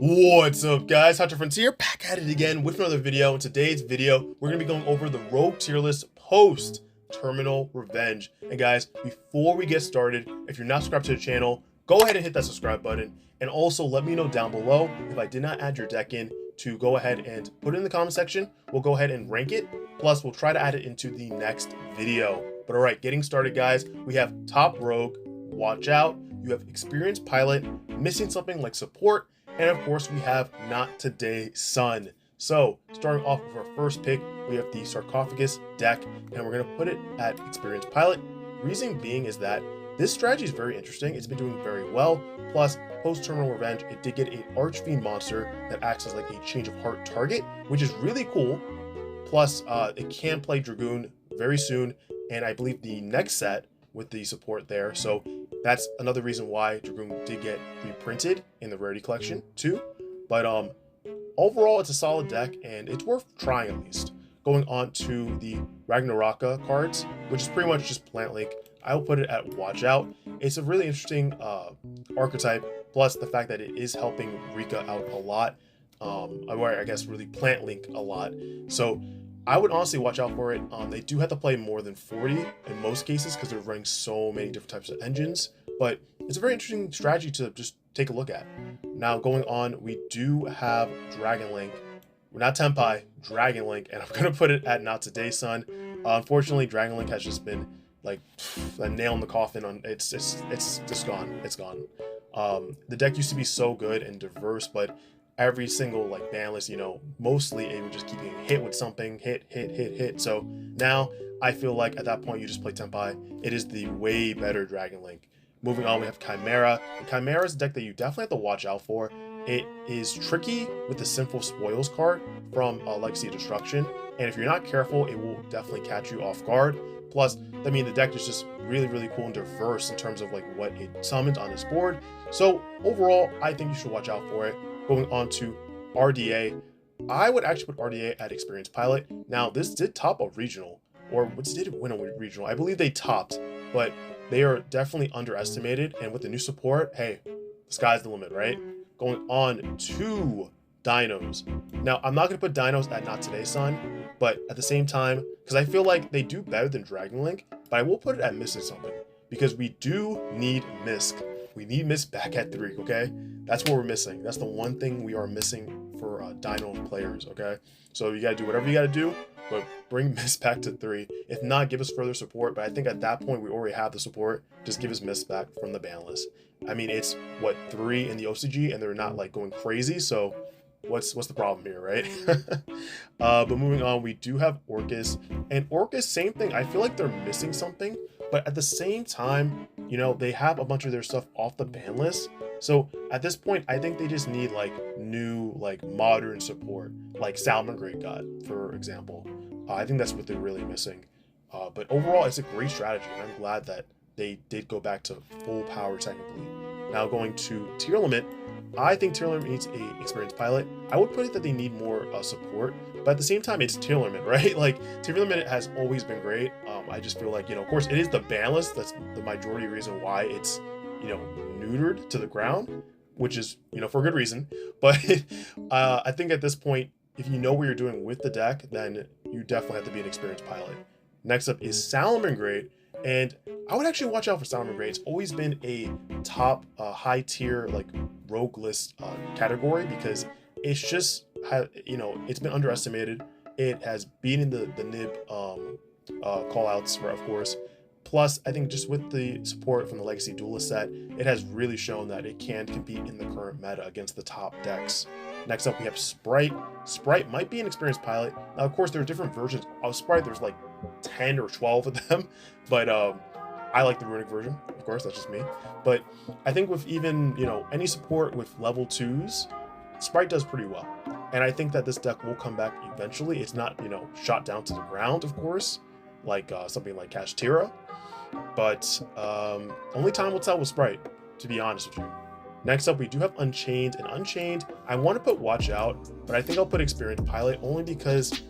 What's up, guys? HOTSHOTFRONTIER back at it again with another video. In today's video, we're going to be going over the Rogue tier list post Terminal Revenge. And guys, before we get started, if you're not subscribed to the channel, go ahead and hit that subscribe button. And also let me know down below if I did not add your deck in, to go ahead and put it in the comment section. We'll go ahead and rank it. Plus, we'll try to add it into the next video. But all right, getting started, guys. We have top Rogue, watch out. You have experienced pilot, missing something like support. And of course, we have Not Today Sun. So starting off with our first pick, we have the Sarcophagus deck, and we're going to put it at experienced pilot. Reason being is that this strategy is very interesting. It's been doing very well. Plus, post Terminal Revenge, it did get an Archfiend monster that acts as like a change of heart target, which is really cool. Plus, it can play Dragoon very soon, and I believe the next set with the support there. So that's another reason why Dragoon did get reprinted in the Rarity Collection too. But overall, it's a solid deck, and it's worth trying at least. Going on to the Ragnaraka cards, which is pretty much just Plant Link. I will put it at Watch Out. It's a really interesting archetype, plus the fact that it is helping Rika out a lot. I guess really Plant Link a lot. So I would honestly watch out for it. They do have to play more than 40 in most cases because they're running so many different types of engines, but it's a very interesting strategy to just take a look at. Now going on, we do have Dragon Link. We're not Tenpai, Dragon Link, and I'm going to put it at Not Today Sun. Unfortunately, Dragon Link has just been like a nail in the coffin. On it's just gone. It's gone. The deck used to be so good and diverse, but every single like ban list, mostly it would just keep getting hit with something, hit. So now I feel like at that point you just play Tenpai. It is the way better Dragon Link. Moving on, we have Chimera. And Chimera is a deck that you definitely have to watch out for. It is tricky with the Sinful Spoils card from Legacy of Destruction, and if you're not careful, it will definitely catch you off guard. Plus, I mean, the deck is just really cool and diverse in terms of like what it summons on its board. So overall, I think you should watch out for it. Going on to RDA, I would actually put RDA at experienced pilot. Now, this did top a regional, or did it win a regional? I believe they topped, but they are definitely underestimated. And with the new support, hey, the sky's the limit, right? Going on to Dinos. Now, I'm not going to put Dinos at Not Today Sun, but at the same time, because I feel like they do better than Dragon Link, but I will put it at Missing Something, because we do need Misk. We need Misk back at 3, okay? That's what we're missing. That's the one thing we are missing for Dino players, okay? So you gotta do whatever you gotta do, but bring Misk back to 3. If not, give us further support, but I think at that point we already have the support. Just give us Misk back from the ban list. I mean, it's, what, 3 in the OCG, and they're not, like, going crazy, so what's the problem here, right? But moving on, we do have Orcus. And Orcus, same thing. I feel like they're missing something, but at the same time, they have a bunch of their stuff off the ban list. So at this point, I think they just need like new, like modern support, like Salamangreat got, for example. I think that's what they're really missing. But overall, it's a great strategy, and I'm glad that they did go back to full power technically. Now going to tier limit, I think tier limit needs a experienced pilot. I would put it that they need more support, but at the same time, it's tier limit, right? Like tier limit has always been great. I just feel like, of course, it is the ban list. That's the majority reason why it's, neutered to the ground, which is, for a good reason. But I think at this point, if you know what you're doing with the deck, then you definitely have to be an experienced pilot. Next up is Salamangreat. And I would actually watch out for Salamangreat. It's always been a top high tier like rogue list category, because it's just it's been underestimated. It has beaten the nib call outs, of course. Plus, I think just with the support from the Legacy Duelist set, it has really shown that it can compete in the current meta against the top decks. Next up, we have Sprite. Sprite might be an experienced pilot. Now, of course, there are different versions of Sprite. There's like 10 or 12 of them, but I like the runic version, of course, that's just me. But I think with even, any support with level 2s, Sprite does pretty well. And I think that this deck will come back eventually. It's not, shot down to the ground, of course, like something like Kashtira. But only time will tell with Sprite, to be honest with you. Next up, we do have Unchained. And Unchained, I want to put Watch Out, but I think I'll put Experienced Pilot only because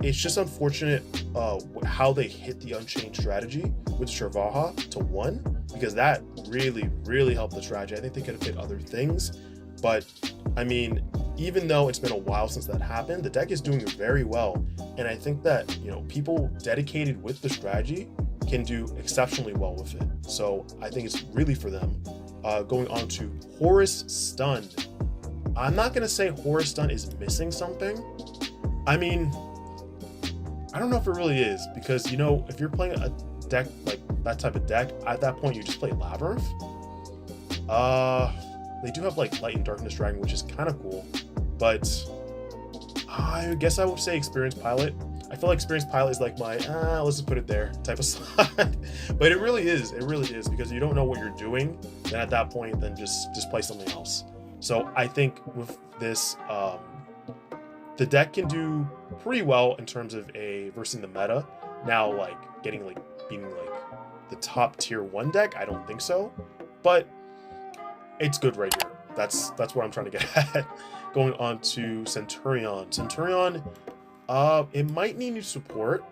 it's just unfortunate how they hit the Unchained strategy with Shirvaha to 1, because that really helped the strategy. I think they could have hit other things, But I mean, even though it's been a while since that happened, the deck is doing very well. And I think that, you know, people dedicated with the strategy can do exceptionally well with it. So I think it's really for them. Going on to Horus Stunned. I'm not gonna say Horus Stun is missing something. I mean, I don't know if it really is, because, you know, if you're playing a deck like that type of deck, at that point you just play Labyrinth. They do have like Light and Darkness Dragon, which is kind of cool, but I guess I would say Experienced Pilot. I feel like Experienced Pilot is like my let's just put it there type of slot. But it really is, because you don't know what you're doing. Then at that point, then just play something else. So I think with this, the deck can do pretty well in terms of versing the meta. Now, like being like the top tier 1 deck, I don't think so, but it's good right here. That's what I'm trying to get at. Going on to Centurion. It might need new support.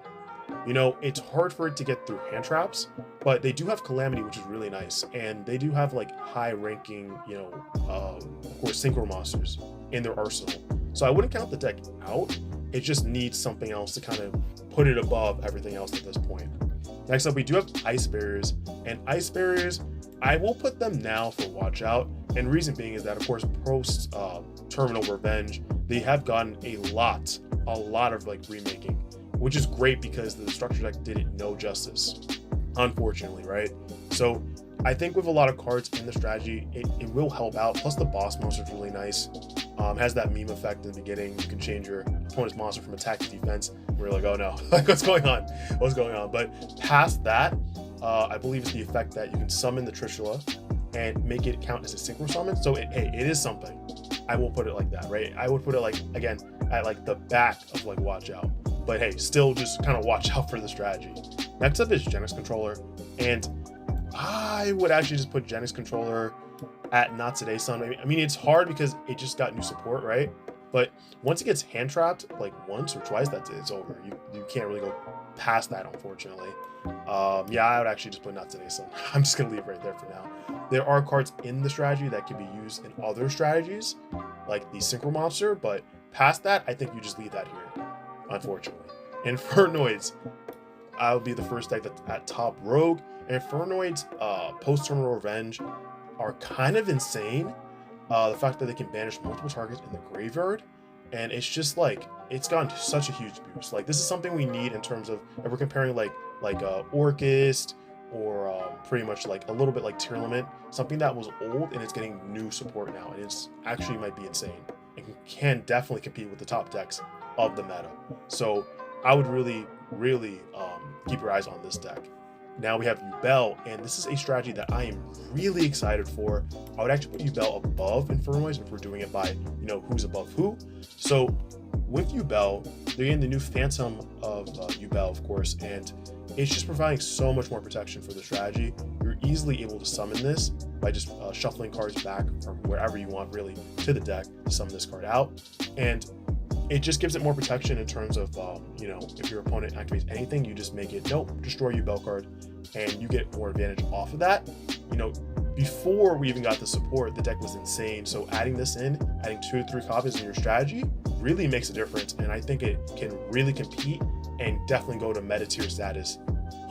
You know, it's hard for it to get through hand traps, but they do have Calamity, which is really nice, and they do have like high ranking, you know, of course, synchro monsters in their arsenal. So I wouldn't count the deck out. It just needs something else to kind of put it above everything else at this point. Next up, we do have Ice Barriers, and Ice Barriers, I will put them now for watch out. And reason being is that, of course, post Terminal Revenge, they have gotten a lot of like remaking, which is great because the structure deck did it no justice, unfortunately, right? So I think with a lot of cards in the strategy, it will help out. Plus the boss monster is really nice. Has that meme effect in the beginning. You can change your opponent's monster from attack to defense. We're like, oh no, like what's going on? But past that, I believe it's the effect that you can summon the Trishula and make it count as a synchro summon. So it is something. I will put it like that, right? I would put it like, again, at like the back of like watch out. But hey, still just kind of watch out for the strategy. Next up is Genis Controller, and I would actually just put Genis Controller at Not Today Son. I mean, it's hard because it just got new support, right? But once it gets hand trapped like once or twice, that's it. It's over. You can't really go past that, unfortunately. Yeah, I would actually just put Not Today Son. I'm just gonna leave it right there for now. There are cards in the strategy that can be used in other strategies, like the Synchro Monster, but past that, I think you just leave that here, unfortunately. Infernoids, I'll be the first deck that's at top Rogue. Infernoids, post-Terminal Revenge, are kind of insane. The fact that they can banish multiple targets in the graveyard, and it's just like, it's gotten such a huge boost. Like, this is something we need in terms of, if we're comparing like Orchist, or pretty much like a little bit like Tearlament, something that was old and it's getting new support now, and it's actually might be insane. It can definitely compete with the top decks of the meta. So I would really keep your eyes on this deck. Now we have Ubel, and this is a strategy that I am really excited for. I would actually put Ubel above Infernoids if we're doing it by, you know, who's above who. So with Ubel, they're getting the new Phantom of Ubel, of course, and it's just providing so much more protection for the strategy. You're easily able to summon this by just shuffling cards back from wherever you want, really, to the deck to summon this card out. And it just gives it more protection in terms of, you know, if your opponent activates anything, you just make it, nope, destroy Ubel card, and you get more advantage off of that. You know, before we even got the support, the deck was insane. So adding this in, adding 2 to 3 copies in your strategy really makes a difference. And I think it can really compete and definitely go to meta tier status,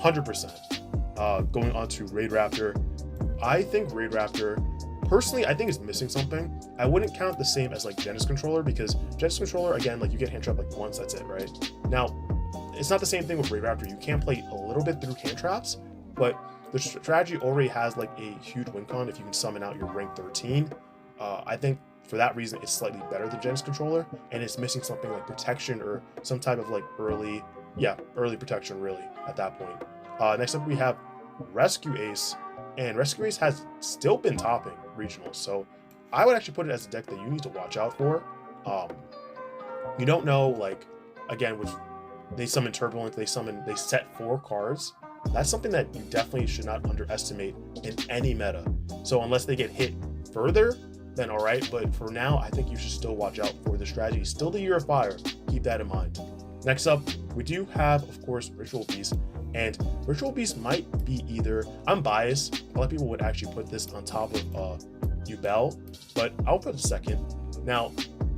100%. Going on to Raid Raptor. I think Raid Raptor, personally, I think it's missing something. I wouldn't count the same as like Genis Controller, because Genis Controller, again, like you get hand trapped like once, that's it, right? Now, it's not the same thing with Raid Raptor. You can play a little bit through hand traps, but the strategy already has like a huge win con if you can summon out your rank 13. I think for that reason, it's slightly better than Genis Controller, and it's missing something like protection or some type of like early protection, really, at that point. Next up, we have Rescue Ace, and Rescue Ace has still been topping regionals, so I would actually put it as a deck that you need to watch out for. You don't know, like, again, with they summon Turbulent, they set 4 cards. That's something that you definitely should not underestimate in any meta. So unless they get hit further, then all right, but for now, I think you should still watch out for the strategy. Still the Year of Fire, keep that in mind. Next up, we do have, of course, Ritual Beast, and Ritual Beast might be either, I'm biased, a lot of people would actually put this on top of Ubel, but I'll put a second. Now,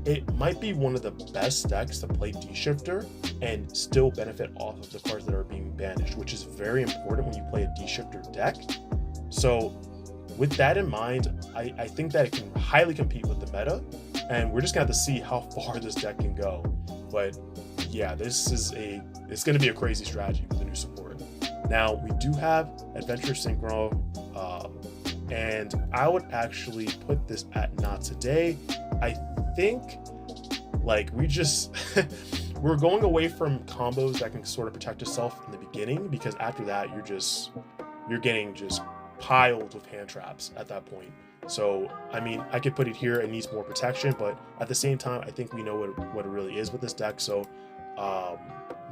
it might be one of the best decks to play D-Shifter and still benefit off of the cards that are being banished, which is very important when you play a D-Shifter deck. So with that in mind, I think that it can highly compete with the meta, and we're just gonna have to see how far this deck can go. But yeah, it's gonna be a crazy strategy with the new support. Now, we do have Adventure Synchro, and I would actually put this at not today. I think like we're going away from combos that can sort of protect yourself in the beginning, because after that you're getting just piled with hand traps at that point. So I mean, I could put it here, it needs more protection, but at the same time I think we know what it really is with this deck. So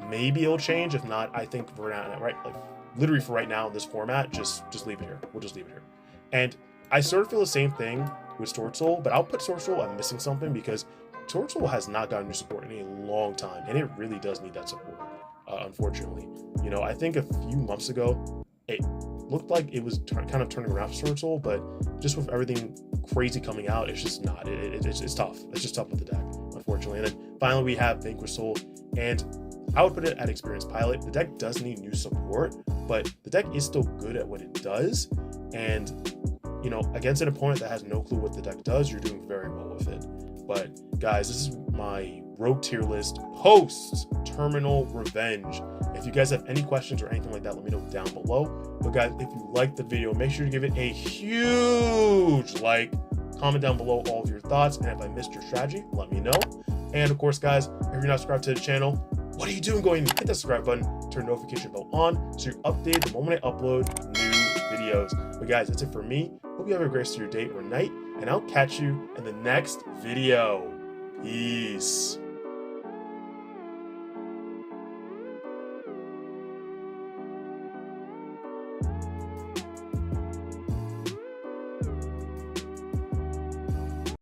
maybe it'll change. If not, I think for now, right, like literally for right now in this format, just leave it here. We'll just leave it here. And I sort of feel the same thing with Sword Soul, but I'll put Sword Soul, I'm missing something, because Sword Soul has not gotten new support in a long time, and it really does need that support, unfortunately. You know, I think a few months ago, it looked like it was kind of turning around for Sword Soul, but just with everything crazy coming out, it's just not. It's tough. It's just tough with the deck, unfortunately. And then finally, we have Vanquish Soul, and I would put it at Experience Pilot. The deck does need new support, but the deck is still good at what it does. And, you know, against an opponent that has no clue what the deck does, you're doing very well with it. But guys, this is my Rogue tier list post Terminal Revenge. If you guys have any questions or anything like that, let me know down below. But guys, if you liked the video, make sure to give it a huge like, comment down below all of your thoughts, and if I missed your strategy, let me know. And of course, guys, if you're not subscribed to the channel, what are you doing? Go ahead and hit that subscribe button, turn the notification bell on so you're updated the moment I upload new videos. But guys, that's it for me. Hope you have a great rest of your day or night, and I'll catch you in the next video. Peace.